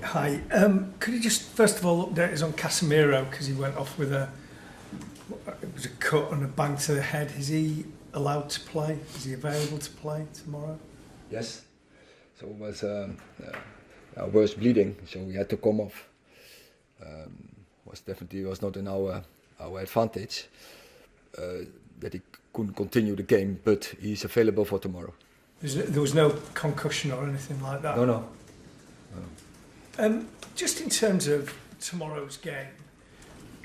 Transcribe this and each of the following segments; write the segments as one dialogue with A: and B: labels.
A: Hi. Could you just first of all update us on Casemiro, because he went off with it was a cut and a bang to the head. Is he allowed to play? Is he available to play tomorrow?
B: Yes. So it was worse bleeding, so we had to come off. Was not in our advantage that he couldn't continue the game, but he's available for tomorrow.
A: There was no concussion or anything like that?
B: No.
A: Just in terms of tomorrow's game,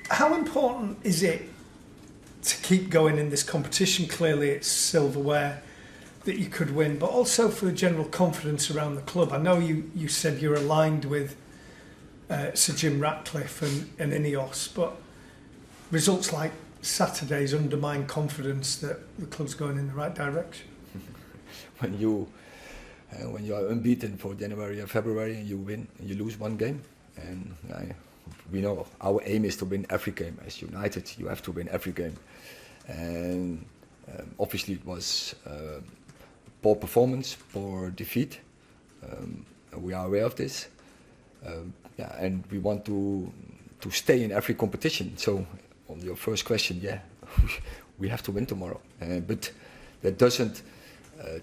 A: how important is it to keep going in this competition? Clearly it's silverware that you could win, but also for the general confidence around the club. I know you said you're aligned with Sir Jim Ratcliffe and Ineos, but results like Saturday's undermine confidence that the club's going in the right direction.
B: When you are unbeaten for January and February and you win and you lose one game, and we know our aim is to win every game. As United, you have to win every game, and obviously it was poor performance, poor defeat. We are aware of this, and we want to stay in every competition. So on your first question, we have to win tomorrow, but that doesn't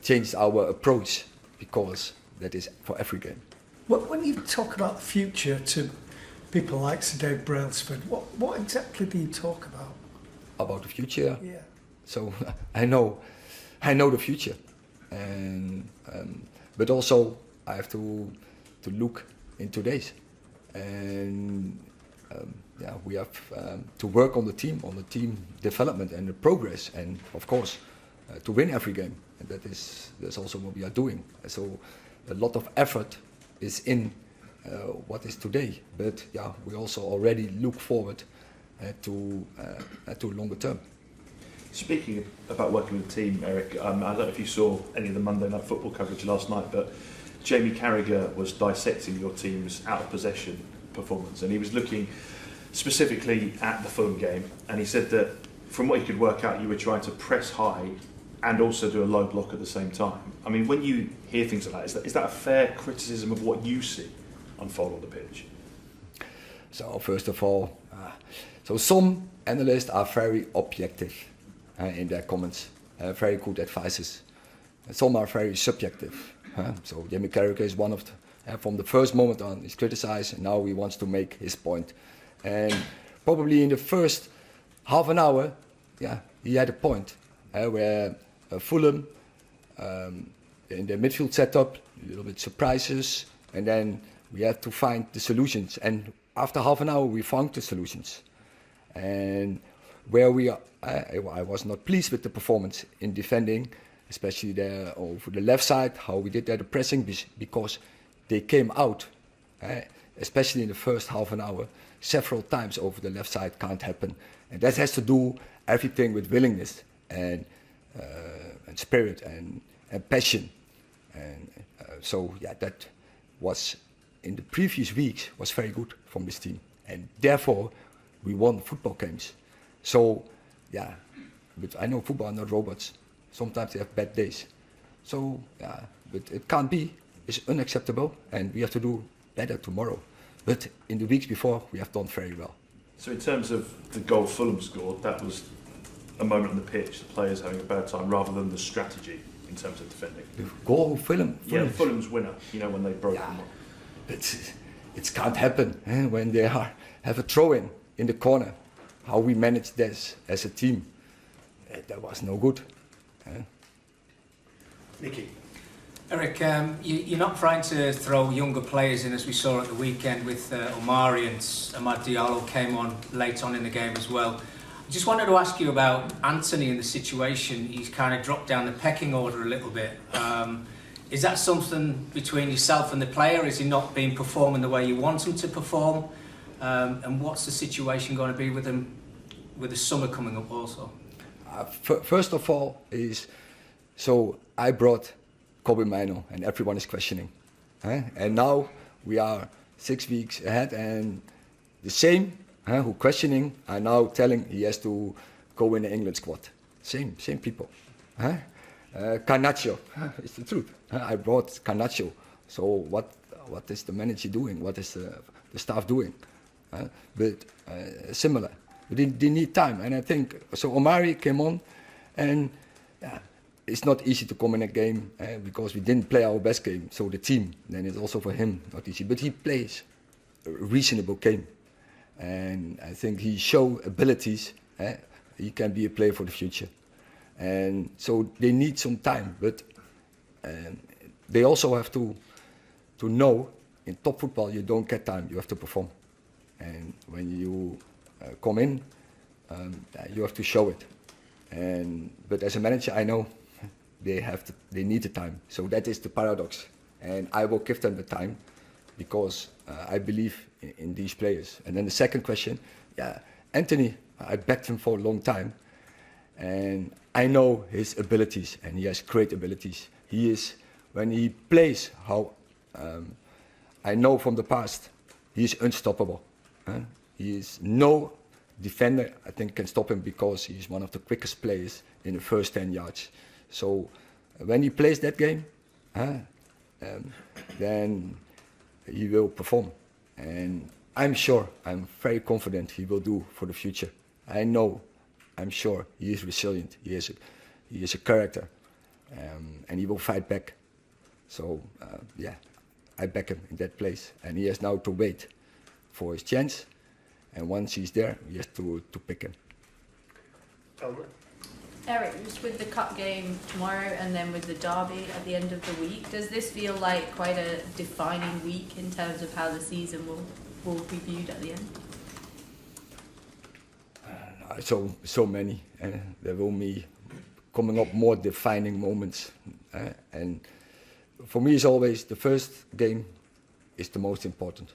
B: change our approach, because that is for every game.
A: When you talk about the future to people like Sir Dave Brailsford, what exactly do you talk about?
B: About the future?
A: Yeah.
B: So I know the future, and but also I have to look in today's, and we have to work on the team development and the progress, and of course to win every game. And that's also what we are doing. So a lot of effort is in what is today, but we also already look forward to longer term.
C: Speaking about working with the team, Erik, I don't know if you saw any of the Monday Night Football coverage last night, but Jamie Carragher was dissecting your team's out of possession performance, and he was looking specifically at the Fulham game, and he said that from what he could work out, you were trying to press high and also do a low block at the same time. I mean, when you hear things like that, is that a fair criticism of what you see unfold on the pitch?
B: So first of all, so some analysts are very objective in their comments, very good advices. And some are very subjective. So Jamie Carragher is one of them. From the first moment on, he's criticized, and now he wants to make his point. And probably in the first half an hour, he had a point where Fulham in their midfield setup, a little bit surprises, and then we had to find the solutions. And after half an hour, we found the solutions. And where we are, I was not pleased with the performance in defending, especially there over the left side, how we did that, the pressing, because they came out, especially in the first half an hour, several times over the left side. Can't happen. And that has to do everything with willingness and spirit and passion, and so that was in the previous weeks was very good from this team, and therefore we won football games. So but I know football are not robots. Sometimes they have bad days. So but it can't be. It's unacceptable, and we have to do better tomorrow. But in the weeks before, we have done very well.
C: So in terms of the goal Fulham scored, that was a moment on the pitch, the players having a bad time, rather than the strategy in terms of defending.
B: The goal Fulham?
C: Yeah, Fulham's winner, when they broke them up.
B: It can't happen when they have a throw-in in the corner. How we managed this as a team, that was no good.
C: Nicky.
D: Erik, you're not trying to throw younger players in, as we saw at the weekend with Omari, and Amad Diallo came on late on in the game as well. I just wanted to ask you about Anthony and the situation. He's kind of dropped down the pecking order a little bit. Is that something between yourself and the player? Is he not been performing the way you want him to perform? And what's the situation going to be with him with the summer coming up also?
B: First of all, so I brought Kobe Mino, and everyone is questioning. And now we are 6 weeks ahead, and the same who questioning are now telling he has to go in the England squad. Same people. Garnacho, it's the truth. I brought Garnacho. So what what is the manager doing? What is the staff doing? But similar. But they need time, and I think so. Omari came on, and it's not easy to come in a game because we didn't play our best game. So the team, then it's also for him not easy. But he plays a reasonable game, and I think he shows abilities. He can be a player for the future, and so they need some time. But they also have to know in top football you don't get time. You have to perform, and when you come in, you have to show it. But as a manager, I know they need the time. So that is the paradox, and I will give them the time because I believe in these players. And then the second question, Anthony, I backed him for a long time, and I know his abilities, and he has great abilities. He is, when he plays, how I know from the past, he is unstoppable. He is no defender, I think, can stop him because he is one of the quickest players in the first 10 yards. So when he plays that game, then he will perform. And I'm very confident he will do for the future. I'm sure he is resilient. He is a character, and he will fight back. So I back him in that place, and he has now to wait for his chance. And once he's there, he has to pick him.
E: Erik, just with the cup game tomorrow and then with the derby at the end of the week, does this feel like quite a defining week in terms of how the season will be viewed at the end?
B: So many. There will be coming up more defining moments. And for me, it's always the first game is the most important.